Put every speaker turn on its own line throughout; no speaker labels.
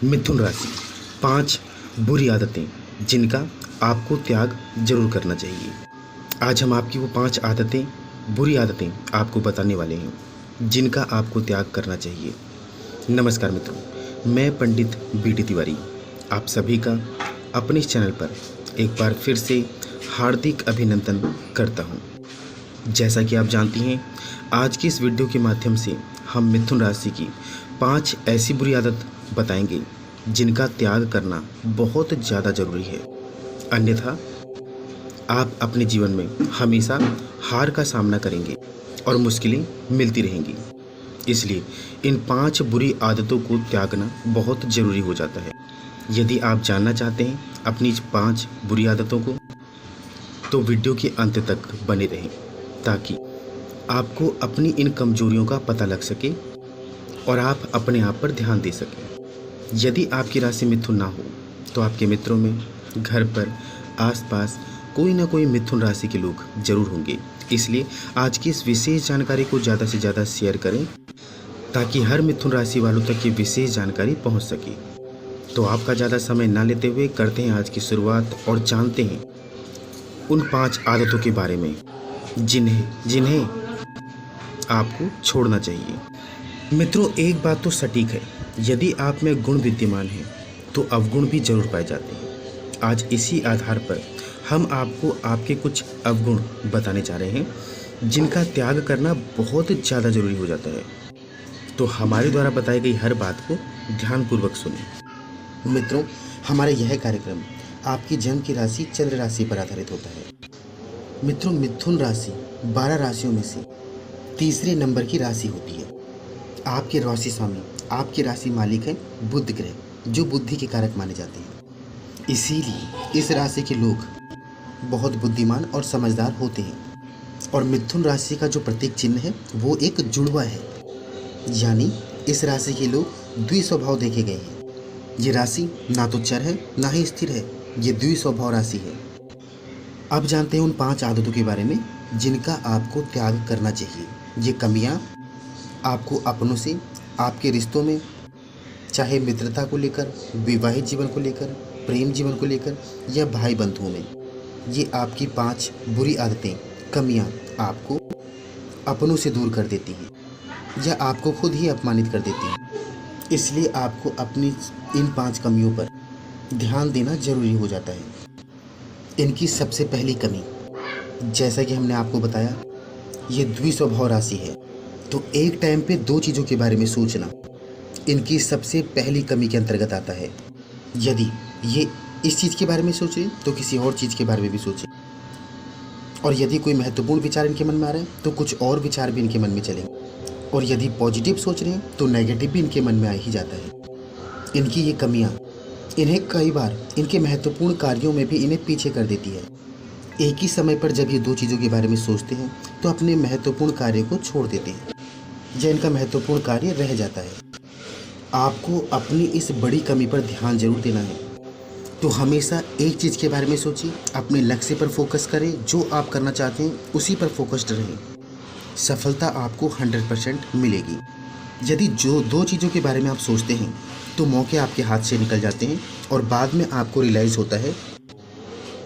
मिथुन राशि, 5 बुरी आदतें जिनका आपको त्याग जरूर करना चाहिए। आज हम आपकी वो 5 आदतें, बुरी आदतें आपको बताने वाले हैं जिनका आपको त्याग करना चाहिए। नमस्कार मित्रों, मैं पंडित बीडी तिवारी आप सभी का अपने इस चैनल पर एक बार फिर से हार्दिक अभिनंदन करता हूं। जैसा कि आप जानती हैं, आज की इस वीडियो के माध्यम से हम मिथुन राशि की 5 ऐसी बुरी आदत बताएंगे जिनका त्याग करना बहुत ज़्यादा ज़रूरी है, अन्यथा आप अपने जीवन में हमेशा हार का सामना करेंगे और मुश्किलें मिलती रहेंगी। इसलिए इन 5 बुरी आदतों को त्यागना बहुत ज़रूरी हो जाता है। यदि आप जानना चाहते हैं अपनी इस 5 बुरी आदतों को, तो वीडियो के अंत तक बने रहें ताकि आपको अपनी इन कमजोरियों का पता लग सके और आप अपने आप पर ध्यान दे सकें। यदि आपकी राशि मिथुन ना हो तो आपके मित्रों में, घर पर, आसपास कोई ना कोई मिथुन राशि के लोग जरूर होंगे। इसलिए आज की इस विशेष जानकारी को ज़्यादा से ज़्यादा शेयर करें ताकि हर मिथुन राशि वालों तक ये विशेष जानकारी पहुंच सके। तो आपका ज़्यादा समय ना लेते हुए करते हैं आज की शुरुआत और जानते हैं उन 5 आदतों के बारे में जिन्हें आपको छोड़ना चाहिए। मित्रों, एक बात तो सटीक है, यदि आप में गुण विद्यमान हैं तो अवगुण भी जरूर पाए जाते हैं। आज इसी आधार पर हम आपको आपके कुछ अवगुण बताने जा रहे हैं जिनका त्याग करना बहुत ज़्यादा ज़रूरी हो जाता है। तो हमारे द्वारा बताई गई हर बात को ध्यानपूर्वक सुनें। मित्रों, हमारा यह कार्यक्रम आपकी जन्म की राशि चंद्र राशि पर आधारित होता है। मित्रों, मिथुन राशि 12 राशियों में से तीसरे नंबर की राशि होती है। आपके राशि स्वामी, आपके राशि मालिक है बुध ग्रह, जो बुद्धि के कारक माने जाते हैं। इसीलिए इस राशि के लोग बहुत बुद्धिमान और समझदार होते हैं। और मिथुन राशि का जो प्रतीक चिन्ह है वो एक जुड़वा है, यानी इस राशि के लोग द्विस्वभाव देखे गए हैं। ये राशि ना तो चर है ना ही स्थिर है, ये द्विस्वभाव राशि है। अब जानते हैं उन 5 आदतों के बारे में जिनका आपको त्याग करना चाहिए। ये कमियां आपको अपनों से, आपके रिश्तों में, चाहे मित्रता को लेकर, विवाहित जीवन को लेकर, प्रेम जीवन को लेकर या भाई बंधुओं में, ये आपकी 5 बुरी आदतें, कमियां आपको अपनों से दूर कर देती हैं या आपको खुद ही अपमानित कर देती हैं। इसलिए आपको अपनी इन 5 कमियों पर ध्यान देना जरूरी हो जाता है। इनकी सबसे पहली कमी, जैसा कि हमने आपको बताया, ये द्विस्वभाव राशि है। तो एक टाइम पे 2 चीज़ों के बारे में सोचना इनकी सबसे पहली कमी के अंतर्गत आता है। यदि ये इस चीज़ के बारे में सोचें तो किसी और चीज़ के बारे में भी सोचें, और यदि कोई महत्वपूर्ण विचार इनके मन में आ रहा है तो कुछ और विचार भी इनके मन में चलेंगे, और यदि पॉजिटिव सोच रहे हैं तो नेगेटिव भी इनके मन में आ ही जाता है। इनकी ये कमियां इन्हें कई बार इनके महत्वपूर्ण कार्यों में भी इन्हें पीछे कर देती है। एक ही समय पर जब ये 2 चीज़ों के बारे में सोचते हैं तो अपने महत्वपूर्ण कार्य को छोड़ देते हैं या इनका महत्वपूर्ण कार्य रह जाता है। आपको अपनी इस बड़ी कमी पर ध्यान जरूर देना है। तो हमेशा एक चीज़ के बारे में सोचिए, अपने लक्ष्य पर फोकस करें, जो आप करना चाहते हैं उसी पर फोकस्ड रहें। सफलता आपको 100% मिलेगी। यदि जो 2 चीज़ों के बारे में आप सोचते हैं तो मौके आपके हाथ से निकल जाते हैं और बाद में आपको रियलाइज़ होता है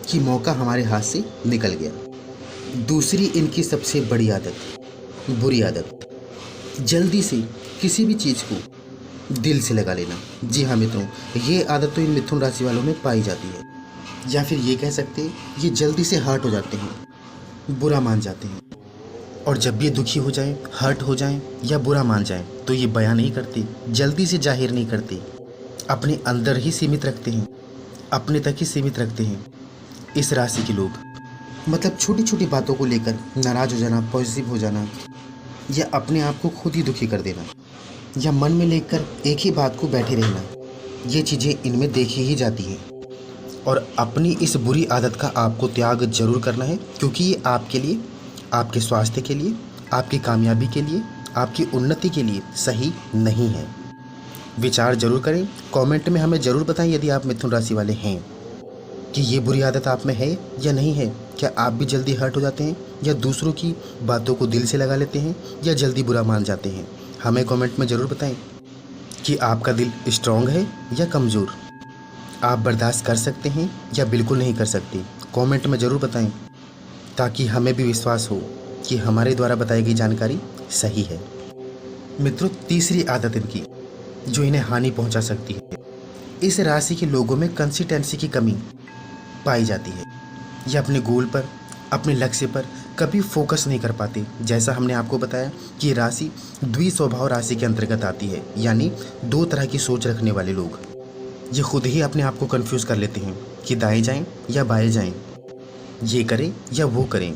कि मौका हमारे हाथ से निकल गया। दूसरी इनकी सबसे बड़ी आदत, बुरी आदत, जल्दी से किसी भी चीज़ को दिल से लगा लेना। जी हाँ मित्रों, ये आदत तो इन मिथुन राशि वालों में पाई जाती है, या फिर ये कह सकते हैं ये जल्दी से हर्ट हो जाते हैं, बुरा मान जाते हैं। और जब ये दुखी हो जाएं, हर्ट हो जाएं या बुरा मान जाएं तो ये बयान नहीं करते, जल्दी से जाहिर नहीं करते, अपने अंदर ही सीमित रखते हैं, अपने तक ही सीमित रखते हैं। इस राशि के लोग मतलब छोटी छोटी बातों को लेकर नाराज़ हो जाना, पॉजिटिव हो जाना, या अपने आप को खुद ही दुखी कर देना, या मन में लेकर एक ही बात को बैठे रहना, ये चीज़ें इनमें देखी ही जाती हैं। और अपनी इस बुरी आदत का आपको त्याग जरूर करना है, क्योंकि ये आपके लिए, आपके स्वास्थ्य के लिए, आपकी कामयाबी के लिए, आपकी उन्नति के लिए सही नहीं है। विचार जरूर करें, कमेंट में हमें ज़रूर बताएं यदि आप मिथुन राशि वाले हैं कि ये बुरी आदत आप में है या नहीं है। क्या आप भी जल्दी हर्ट हो जाते हैं, या दूसरों की बातों को दिल से लगा लेते हैं, या जल्दी बुरा मान जाते हैं? हमें कमेंट में ज़रूर बताएं। कि आपका दिल स्ट्रांग है या कमज़ोर। आप बर्दाश्त कर सकते हैं या बिल्कुल नहीं कर सकते। कमेंट में ज़रूर बताएं ताकि हमें भी विश्वास हो कि हमारे द्वारा बताई गई जानकारी सही है। मित्रों, तीसरी आदत इनकी जो इन्हें हानि पहुंचा सकती है, इस राशि के लोगों में कंसिस्टेंसी की कमी पाई जाती है। ये अपने गोल पर, अपने लक्ष्य पर कभी फोकस नहीं कर पाते। जैसा हमने आपको बताया कि राशि द्विस्वभाव राशि के अंतर्गत आती है, यानी दो तरह की सोच रखने वाले लोग। ये खुद ही अपने आप को कंफ्यूज कर लेते हैं कि दाएं जाएं या बाएं जाएं, ये करें या वो करें,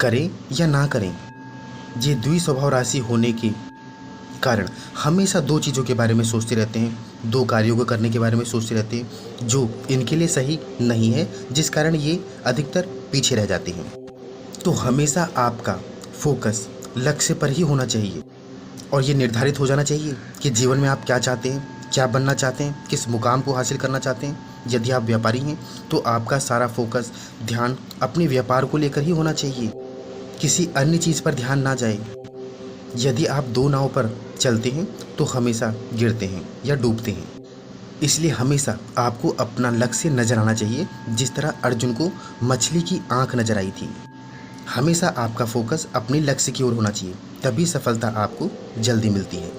करें या ना करें। ये द्विस्वभाव राशि होने के कारण हमेशा दो चीज़ों के बारे में सोचते रहते हैं, दो कार्यों को करने के बारे में सोचते रहते हैं जो इनके लिए सही नहीं है, जिस कारण ये अधिकतर पीछे रह जाते हैं। तो हमेशा आपका फोकस लक्ष्य पर ही होना चाहिए और ये निर्धारित हो जाना चाहिए कि जीवन में आप क्या चाहते हैं, क्या बनना चाहते हैं, किस मुकाम को हासिल करना चाहते हैं। यदि आप व्यापारी हैं तो आपका सारा फोकस, ध्यान अपने व्यापार को लेकर ही होना चाहिए, किसी अन्य चीज़ पर ध्यान ना जाए। यदि आप दो नाव पर चलते हैं तो हमेशा गिरते हैं या डूबते हैं। इसलिए हमेशा आपको अपना लक्ष्य नज़र आना चाहिए, जिस तरह अर्जुन को मछली की आंख नजर आई थी। हमेशा आपका फोकस अपने लक्ष्य की ओर होना चाहिए, तभी सफलता आपको जल्दी मिलती है।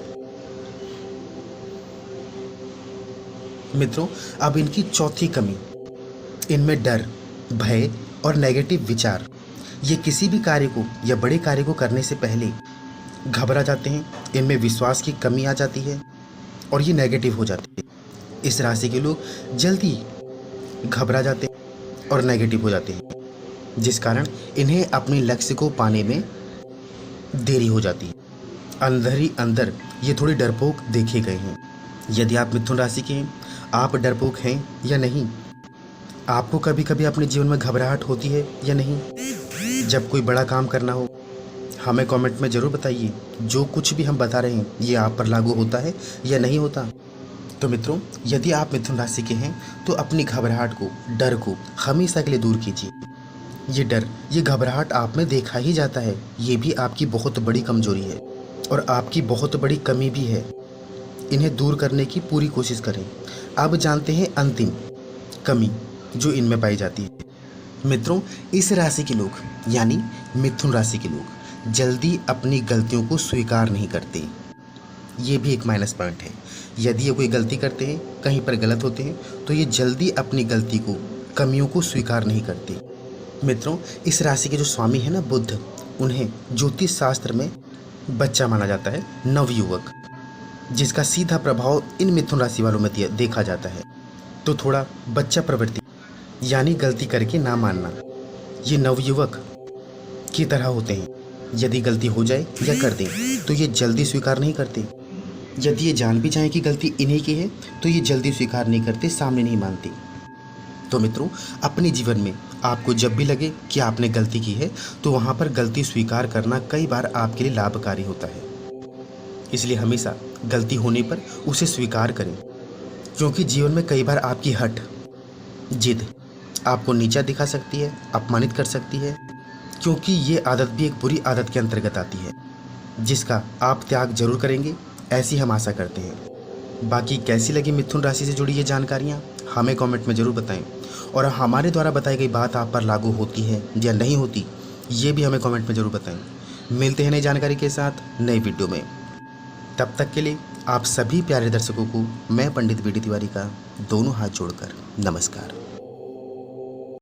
मित्रों, अब इनकी चौथी कमी, इनमें डर, भय और नेगेटिव विचार। ये किसी भी कार्य को या बड़े कार्य को करने से पहले घबरा जाते हैं। इनमें विश्वास की कमी आ जाती है और ये नेगेटिव हो जाते हैं। इस राशि के लोग जल्दी घबरा जाते हैं और नेगेटिव हो जाते हैं, जिस कारण इन्हें अपने लक्ष्य को पाने में देरी हो जाती है। अंदर ही अंदर ये थोड़ी डरपोक देखे गए हैं। यदि आप मिथुन राशि के हैं, आप डरपोक हैं या नहीं? आपको कभी कभी अपने जीवन में घबराहट होती है या नहीं? जब कोई बड़ा काम करना हो, हमें कमेंट में ज़रूर बताइए जो कुछ भी हम बता रहे हैं ये आप पर लागू होता है या नहीं होता। तो मित्रों, यदि आप मिथुन राशि के हैं तो अपनी घबराहट को, डर को हमेशा के लिए दूर कीजिए। ये डर, ये घबराहट आप में देखा ही जाता है। ये भी आपकी बहुत बड़ी कमजोरी है और आपकी बहुत बड़ी कमी भी है। इन्हें दूर करने की पूरी कोशिश करें। अब जानते हैं अंतिम कमी जो इनमें पाई जाती है। मित्रों, इस राशि के लोग यानी मिथुन राशि के लोग जल्दी अपनी गलतियों को स्वीकार नहीं करते। ये भी एक माइनस पॉइंट है। यदि ये कोई गलती करते हैं, कहीं पर गलत होते हैं, तो ये जल्दी अपनी गलती को, कमियों को स्वीकार नहीं करते। मित्रों, इस राशि के जो स्वामी है ना, बुध, उन्हें ज्योतिष शास्त्र में बच्चा माना जाता है, नवयुवक, जिसका सीधा प्रभाव इन मिथुन राशि वालों में देखा जाता है। तो थोड़ा बच्चा प्रवृत्ति यानी गलती करके ना मानना, ये नवयुवक की तरह होते हैं। यदि गलती हो जाए या कर दें तो ये जल्दी स्वीकार नहीं करते। यदि ये जान भी जाएं कि गलती इन्हीं की है तो ये जल्दी स्वीकार नहीं करते, सामने नहीं मानते। तो मित्रों, अपने जीवन में आपको जब भी लगे कि आपने गलती की है तो वहाँ पर गलती स्वीकार करना कई बार आपके लिए लाभकारी होता है। इसलिए हमेशा गलती होने पर उसे स्वीकार करें, क्योंकि जीवन में कई बार आपकी हट, जिद आपको नीचा दिखा सकती है, अपमानित कर सकती है, क्योंकि ये आदत भी एक बुरी आदत के अंतर्गत आती है, जिसका आप त्याग जरूर करेंगे, ऐसी हम आशा करते हैं। बाकी कैसी लगी मिथुन राशि से जुड़ी ये जानकारियाँ हमें कमेंट में ज़रूर बताएं, और हमारे द्वारा बताई गई बात आप पर लागू होती है या नहीं होती, ये भी हमें कमेंट में ज़रूर बताएं। मिलते हैं नई जानकारी के साथ नई वीडियो में। तब तक के लिए आप सभी प्यारे दर्शकों को मैं पंडित वीडी तिवारी का दोनों हाथ जोड़कर नमस्कार।